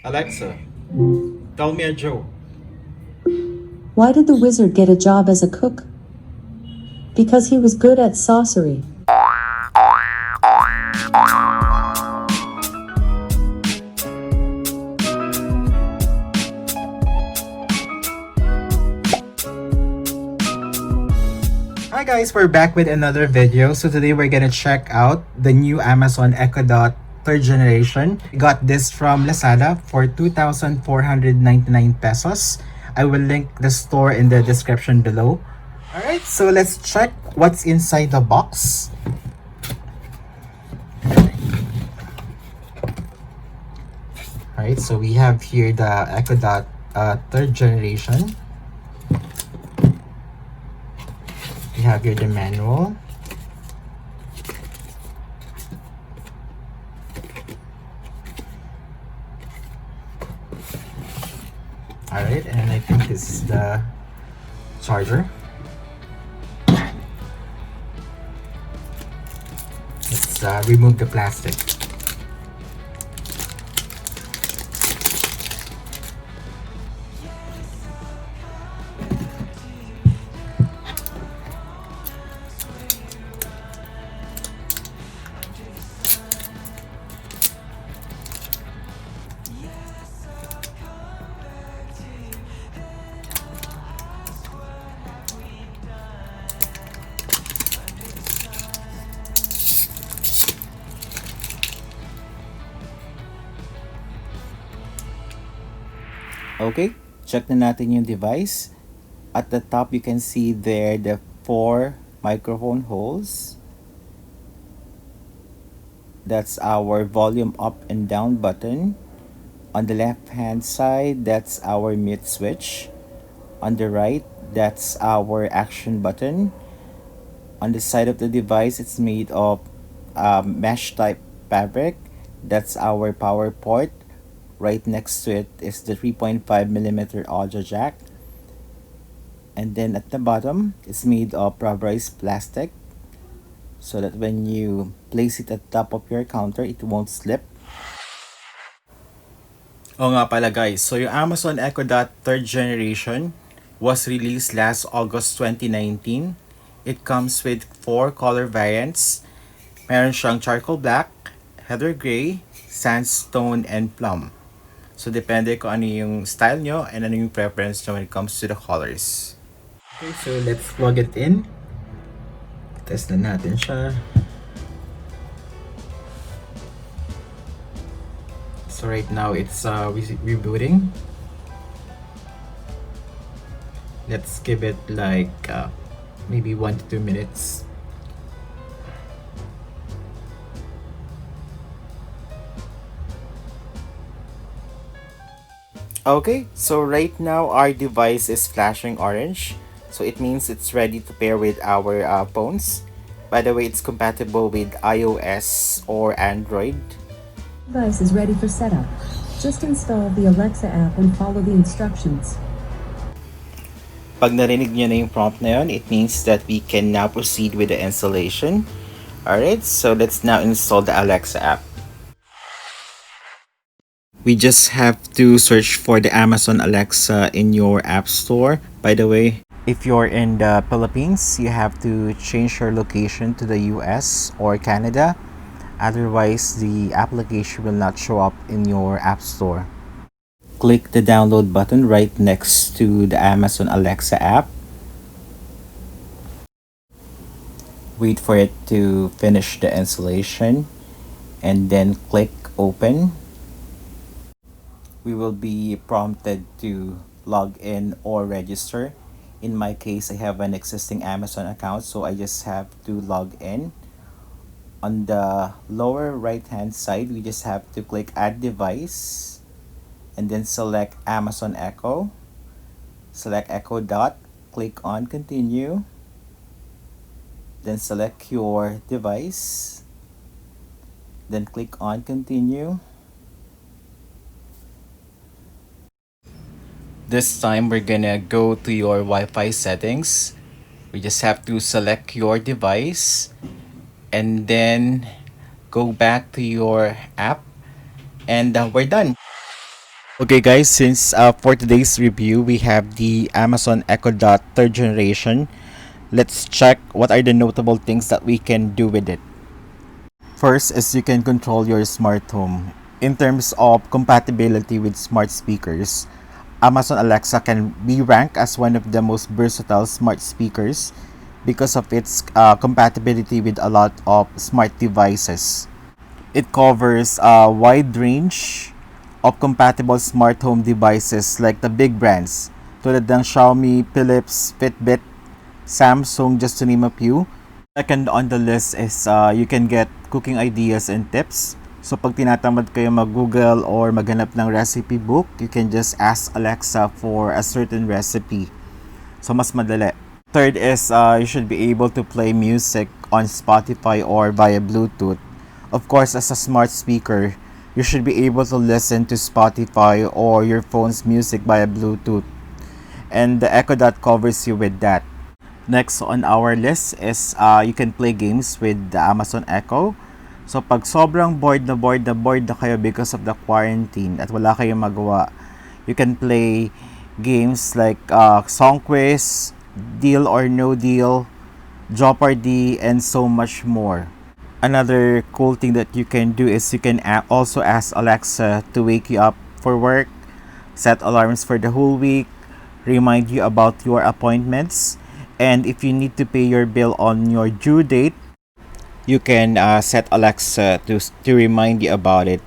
Alexa, tell me a joke. Why did the wizard get a job as a cook? Because he was good at sorcery. Hi guys, we're back with another video. So today we're gonna check out the new Amazon Echo Dot third generation. We got this from Lazada for 2,499 pesos. I will link the store in the description below. Alright, so let's check what's inside the box. Alright, so we have here the Echo Dot third generation. We have here the manual. Alright, and I think this is the charger. Let's remove the plastic. Okay, check na natin yung device. At the top, you can see there the 4 microphone holes. That's our volume up and down button. On the left hand side, that's our mute switch. On the right, that's our action button. On the side of the device, it's made of mesh type fabric. That's our power port. Right next to it is the 3.5mm audio jack. And then at the bottom, it's made of rubberized plastic so that when you place it at the top of your counter, it won't slip. Oo nga pala guys, so yung Amazon Echo Dot 3rd generation was released last August 2019. It comes with 4 color variants. Meron siyang charcoal black, heather gray, sandstone, and plum. So, depende kung ano yung style nyo and ano yung preference nyo when it comes to the colors. Okay, so let's plug it in. Test na natin siya. So, right now, it's rebooting. Let's give it like maybe 1 to 2 minutes. Okay, so right now our device is flashing orange. So it means it's ready to pair with our phones. By the way, it's compatible with iOS or Android. Device is ready for setup. Just install the Alexa app and follow the instructions. Pag narinig nyo na yung prompt na yun, it means that we can now proceed with the installation. Alright, so let's now install the Alexa app. We just have to search for the Amazon Alexa in your app store. By the way, if you're in the Philippines, you have to change your location to the US or Canada. Otherwise, the application will not show up in your app store. Click the download button right next to the Amazon Alexa app. Wait for it to finish the installation and then click open. We will be prompted to log in or register. In my case, I have an existing Amazon account, so I just have to log in. On the lower right hand side, we just have to click add device and then select Amazon Echo. Select Echo Dot, click on continue, then select your device, then click on continue. This time we're gonna go to your Wi-Fi settings. We just have to select your device and then go back to your app and we're done. Okay guys, since for today's review we have the Amazon Echo Dot third generation, let's check what are the notable things that we can do with it. First is you can control your smart home. In terms of compatibility with smart speakers, Amazon Alexa can be ranked as one of the most versatile smart speakers because of its compatibility with a lot of smart devices. It covers a wide range of compatible smart home devices like the big brands tulad ng Xiaomi, Philips, Fitbit, Samsung, just to name a few. Second on the list is you can get cooking ideas and tips. So pag tinatamad kayo mag-Google or maghanap ng recipe book, you can just ask Alexa for a certain recipe. So mas madali. Third is you should be able to play music on Spotify or via Bluetooth. Of course, as a smart speaker, you should be able to listen to Spotify or your phone's music via Bluetooth. And the Echo Dot covers you with that. Next on our list is you can play games with the Amazon Echo. So pag sobrang bored na kayo because of the quarantine at wala kayong magawa, you can play games like Song Quiz, Deal or No Deal, Jeopardy, and so much more. Another cool thing that you can do is you can also ask Alexa to wake you up for work, set alarms for the whole week, remind you about your appointments, and if you need to pay your bill on your due date, you can set Alexa to remind you about it.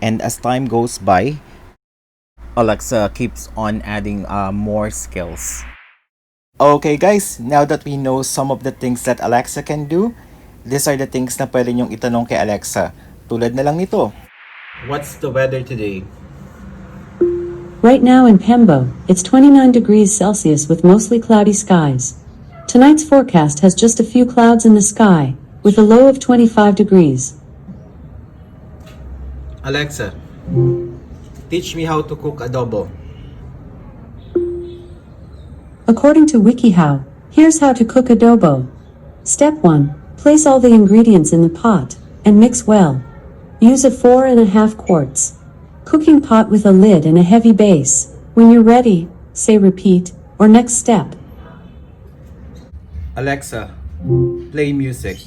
And as time goes by, Alexa keeps on adding more skills. Okay guys, now that we know some of the things that Alexa can do, these are the things na pwede nyong itanong kay Alexa. Tulad na lang nito. What's the weather today? Right now in Pembo, it's 29 degrees Celsius with mostly cloudy skies. Tonight's forecast has just a few clouds in the sky, with a low of 25 degrees. Alexa, teach me how to cook adobo. According to WikiHow, here's how to cook adobo. Step 1. Place all the ingredients in the pot, and mix well. Use a 4.5 quarts cooking pot with a lid and a heavy base. When you're ready, say repeat, or next step. Alexa, play music.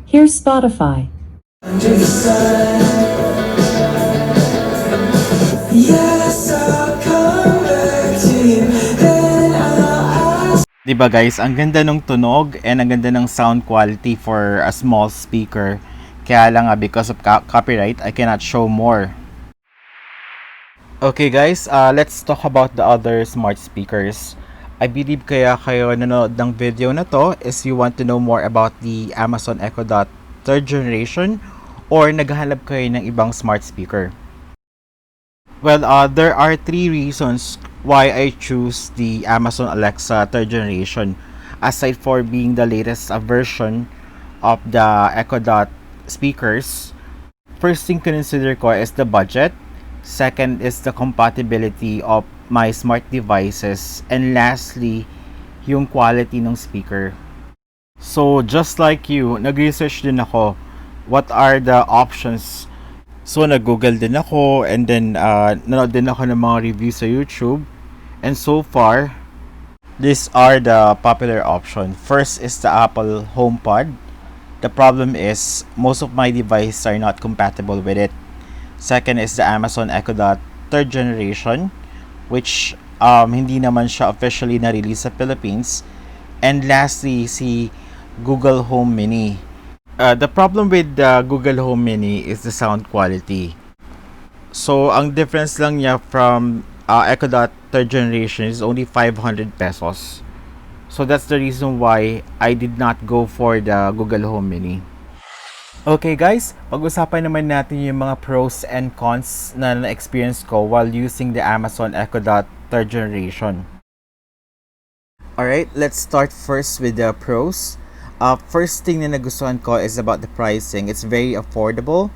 Here's Spotify. Under the sun. Yes, I'll come back to you. Then I'll ask. Diba guys, ang ganda ng tunog and ang ganda ng sound quality for a small speaker. Kaya lang because of copyright, I cannot show more. Okay guys, let's talk about the other smart speakers. I believe kaya kayo nanonood ng video na to is you want to know more about the Amazon Echo Dot third generation or naghahanap kayo ng ibang smart speaker. Well, there are 3 reasons why I choose the Amazon Alexa third generation. Aside for being the latest version of the Echo Dot speakers, first thing consider ko is the budget. Second is the compatibility of my smart devices. And lastly, yung quality ng speaker. So, just like you, nag-research din ako what are the options. So, nag-google din ako and then nanood din ako ng mga reviews sa YouTube. And so far, these are the popular options. First is the Apple HomePod. The problem is most of my devices are not compatible with it. Second is the Amazon Echo Dot third generation, which hindi naman siya officially na-release sa Philippines. And lastly, si Google Home Mini. The problem with the Google Home Mini is the sound quality. So, ang difference lang niya from Echo Dot third generation is only 500 pesos. So that's the reason why I did not go for the Google Home Mini. Okay guys, pag-usapan naman natin yung mga pros and cons na na-experience ko while using the Amazon Echo Dot third generation. Alright, let's start first with the pros. First thing na nagustuhan ko is about the pricing. It's very affordable.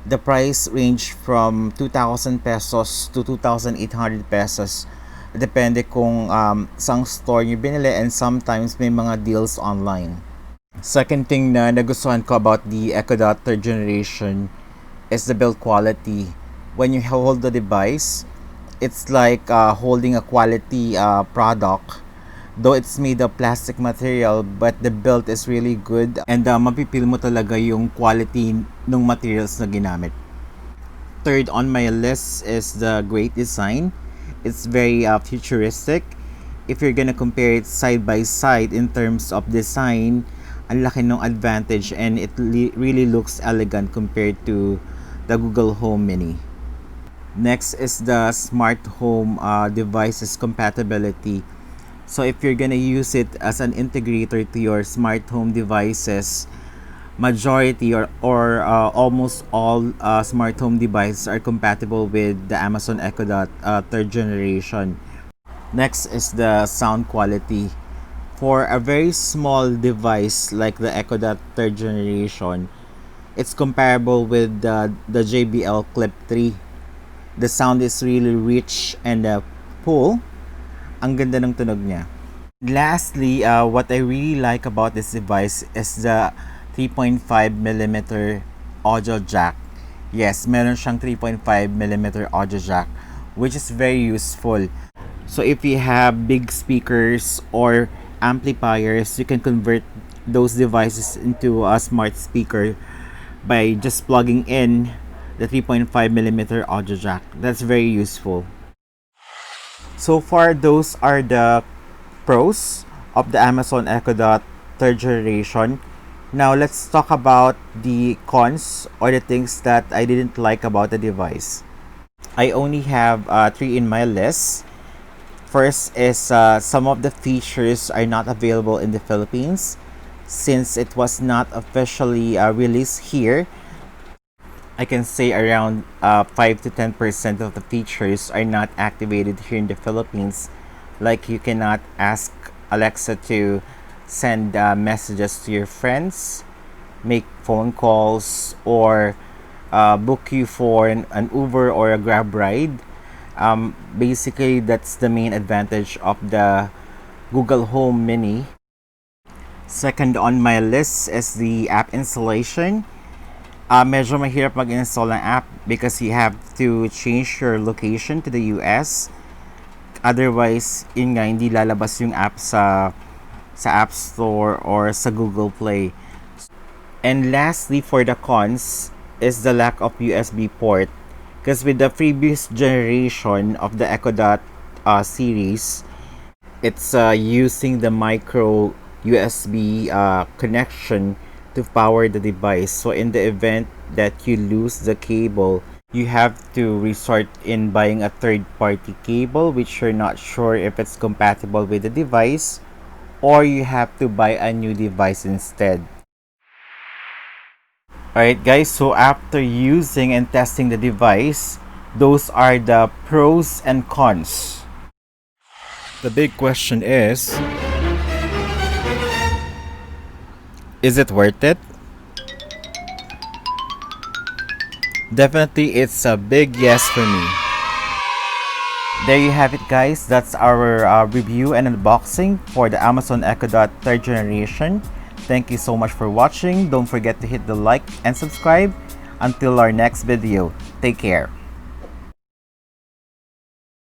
The price range from 2,000 pesos to 2,800 pesos. Depende kung sang store nyo binili and sometimes may mga deals online. Second thing na nagustuhan ko about the Echo Dot third generation is the build quality. when you hold the device, it's like holding a quality product. Though it's made of plastic material, but the build is really good, and mapipil mo talaga yung quality ng materials na ginamit. Third on my list is the great design. It's very futuristic. If you're gonna compare it side by side in terms of design, ang laki ng advantage, and it really looks elegant compared to the Google Home Mini. Next is the smart home devices compatibility. So if you're gonna use it as an integrator to your smart home devices, majority or almost all smart home devices are compatible with the Amazon Echo Dot third generation. Next is the sound quality. For a very small device like the Echo Dot third generation, it's comparable with the JBL Clip 3. The sound is really rich and full. Ang ganda ng tunog niya. Lastly, what I really like about this device is the 3.5mm audio jack. Yes, meron siyang 3.5mm audio jack, which is very useful. So if you have big speakers or amplifiers, you can convert those devices into a smart speaker by just plugging in the 3.5mm audio jack. That's very useful. So far, those are the pros of the Amazon Echo Dot third generation. Now let's talk about the cons, or the things that I didn't like about the device. I only have 3 in my list. First is some of the features are not available in the Philippines since it was not officially released here. I can say around 5 to 10% of the features are not activated here in the Philippines. Like, you cannot ask Alexa to send messages to your friends, make phone calls, or book you for an Uber or a Grab ride. Basically, that's the main advantage of the Google Home Mini. Second on my list is the app installation. Medyo mahirap mag-install ng app because you have to change your location to the US. Otherwise, yun nga, hindi lalabas yung app sa App Store or sa Google Play. And lastly, for the cons, is the lack of USB port. Because with the previous generation of the Echo Dot series, it's using the micro USB connection to power the device. So in the event that you lose the cable, you have to resort in buying a third-party cable, which you're not sure if it's compatible with the device, or you have to buy a new device instead. Alright guys, so after using and testing the device, those are the pros and cons. The big question is it worth it? Definitely, it's a big yes for me. There you have it guys, that's our review and unboxing for the Amazon Echo Dot third generation. Thank you so much for watching. Don't forget to hit the like and subscribe. Until our next video, take care.